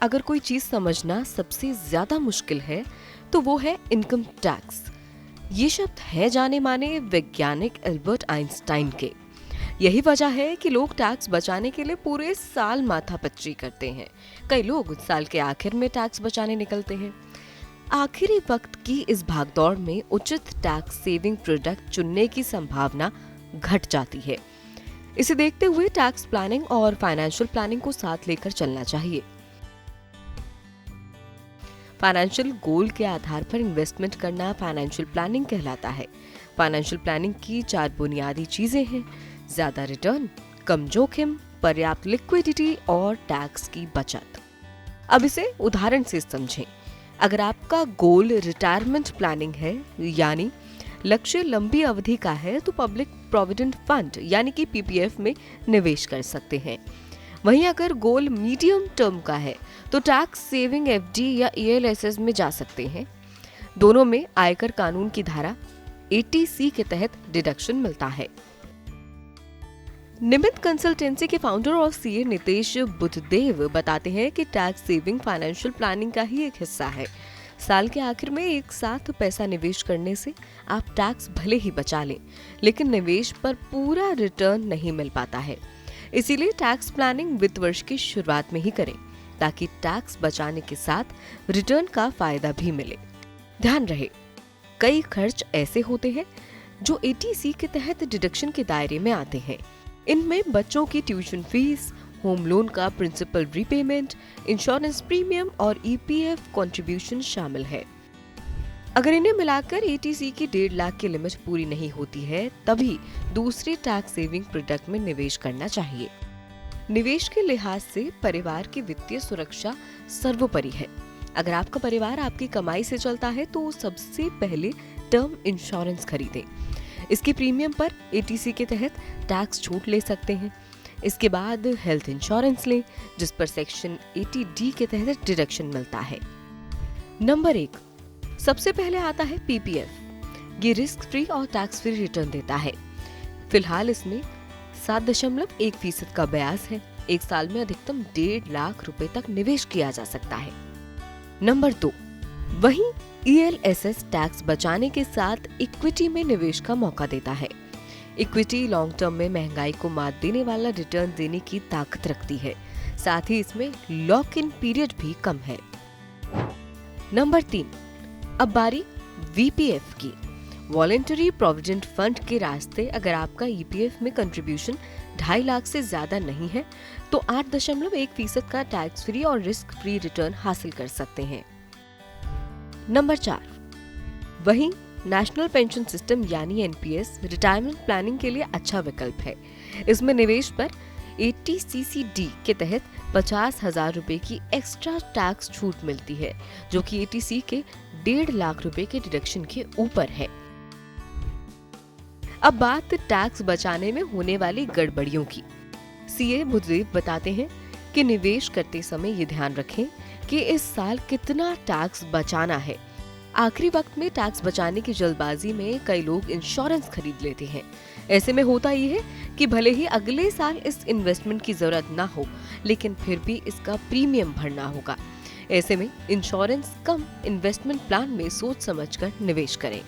अगर कोई चीज समझना सबसे ज्यादा मुश्किल है तो वो है इनकम टैक्स। ये शब्द है जाने माने वैज्ञानिक एल्बर्ट आइंस्टाइन के। यही वजह है कि लोग टैक्स बचाने के लिए पूरे साल माथापच्ची करते हैं। कई लोग साल के आखिर में टैक्स बचाने निकलते हैं। आखिरी वक्त की इस भागदौड़ में उचित टैक्स सेविंग प्रोडक्ट चुनने की संभावना घट जाती है। इसे देखते हुए टैक्स प्लानिंग और फाइनेंशियल प्लानिंग को साथ लेकर चलना चाहिए। फाइनेंशियल गोल के आधार पर इन्वेस्टमेंट करना फाइनेंशियल प्लानिंग कहलाता है। फाइनेंशियल प्लानिंग की 4 बुनियादी चीजें हैं: ज्यादा रिटर्न, कम जोखिम, पर्याप्त लिक्विडिटी और टैक्स की बचत। अब इसे उदाहरण से समझें। अगर आपका गोल रिटायरमेंट प्लानिंग है, यानी लक्ष्य लंबी अवधि का है, तो पब्लिक प्रोविडेंट फंड यानी कि पीपीएफ में निवेश कर सकते हैं। वहीं अगर गोल मीडियम टर्म का है तो टैक्स सेविंग एफडी या ईएलएसएस में जा सकते हैं। दोनों में आयकर कानून की धारा 80C के तहत डिडक्शन मिलता है। निमित कंसल्टेंसी के फाउंडर और सीए नितेश बुद्धदेव बताते हैं कि टैक्स सेविंग फाइनेंशियल प्लानिंग का ही एक हिस्सा है। साल के आखिर में एक साथ पैसा निवेश करने से आप टैक्स भले ही बचा लें, लेकिन निवेश पर पूरा रिटर्न नहीं मिल पाता है। इसीलिए टैक्स प्लानिंग वित्त वर्ष की शुरुआत में ही करें, ताकि टैक्स बचाने के साथ रिटर्न का फायदा भी मिले। ध्यान रहे, कई खर्च ऐसे होते हैं जो 80C के तहत डिडक्शन के दायरे में आते हैं। इनमें बच्चों की ट्यूशन फीस, होम लोन का प्रिंसिपल रीपेमेंट, इंश्योरेंस प्रीमियम और ईपीएफ कंट्रीब्यूशन शामिल है। अगर इन्हें मिलाकर 80C की 1.5 लाख की लिमिट पूरी नहीं होती है, तभी दूसरे टैक्स सेविंग प्रोडक्ट में निवेश करना चाहिए। निवेश के लिहाज से परिवार की वित्तीय सुरक्षा सर्वोपरि है। अगर आपका परिवार आपकी कमाई से चलता है तो सबसे पहले टर्म इंश्योरेंस खरीदें। इसके प्रीमियम पर 80C के तहत टैक्स छूट ले सकते हैं। इसके बाद हेल्थ इंश्योरेंस लें, जिस पर सेक्शन 80D के तहत डिडक्शन मिलता है। नंबर 1, सबसे पहले आता है पीपीएफ। ये रिस्क फ्री और टैक्स फ्री रिटर्न देता है। फिलहाल इसमें 7.1% का ब्याज है। एक साल में अधिकतम 1.5 लाख रुपए तक निवेश किया जा सकता है। नंबर 2, वहीं ईएलएसएस टैक्स बचाने के साथ इक्विटी में निवेश का मौका देता है। इक्विटी लॉन्ग टर्म में महंगाई को मात देने वाला रिटर्न देने की ताकत रखती है। साथ ही इसमें लॉक इन पीरियड भी कम है। नंबर 3, अब बारी वीपीएफ की। वॉलेंटरी प्रोविडेंट फंड के रास्ते अगर आपका ईपीएफ में कंट्रीब्यूशन 2.5 लाख से ज्यादा नहीं है तो 8.1% का टैक्स फ्री और रिस्क फ्री रिटर्न हासिल कर सकते हैं। नंबर 4, वहीं नेशनल पेंशन सिस्टम यानी एनपीएस रिटायरमेंट प्लानिंग के लिए अच्छा विकल्प है। इसमें निवेश पर 80CCD के तहत 50,000 रुपए की एक्स्ट्रा टैक्स छूट मिलती है, जो कि 80C के 1.5 लाख रुपए के डिडक्शन के ऊपर है। अब बात टैक्स बचाने में होने वाली गड़बड़ियों की। सीए बुद्धदेव बताते हैं कि निवेश करते समय ये ध्यान रखें कि इस साल कितना टैक्स बचाना है। आखिरी वक्त में टैक्स बचाने की जल्दबाजी में कई लोग इंश्योरेंस खरीद लेते हैं। ऐसे में होता ये है कि भले ही अगले साल इस इन्वेस्टमेंट की जरूरत ना हो, लेकिन फिर भी इसका प्रीमियम भरना होगा। ऐसे में इंश्योरेंस कम इन्वेस्टमेंट प्लान में सोच समझकर निवेश करें।